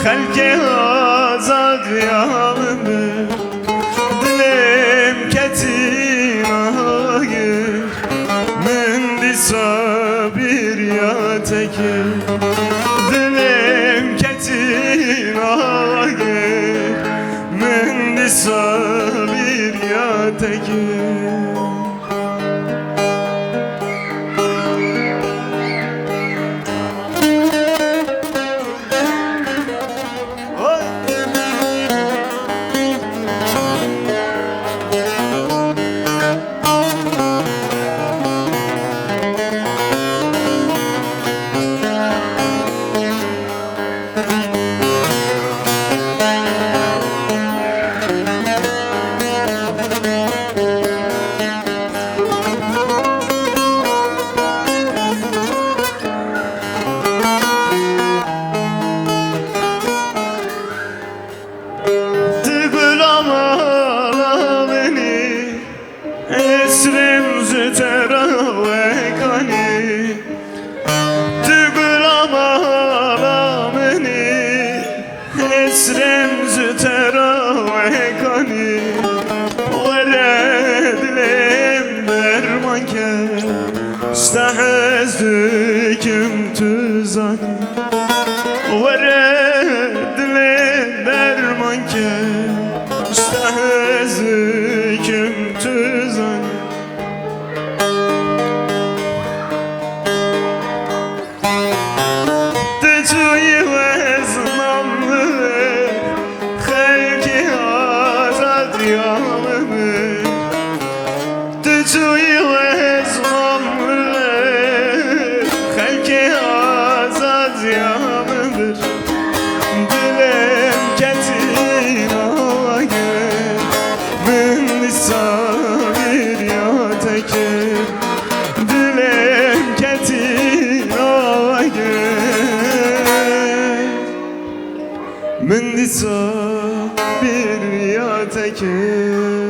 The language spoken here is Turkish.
Xelkê azad yanımdır, dilim ketin ağır. Min dîsa bir ya tekir, dilim ketin ağır. Min dîsa bir ya tekir. Esrim zütera ve kani, tügülam alameni. Esrim zütera ve kani, veredlim dermanke, stehezdüküm tüzani. Veredlim dermanke, stehezdüküm tüzani. Tücüyü veznamlı, xelki azad yanımdır. Tücüyü veznamlı, xelki azad yanımdır. Dilim ketin ağır, min dîsa bir ya tekir. Dilim ketin ağır, min dîsa bir ya tekir.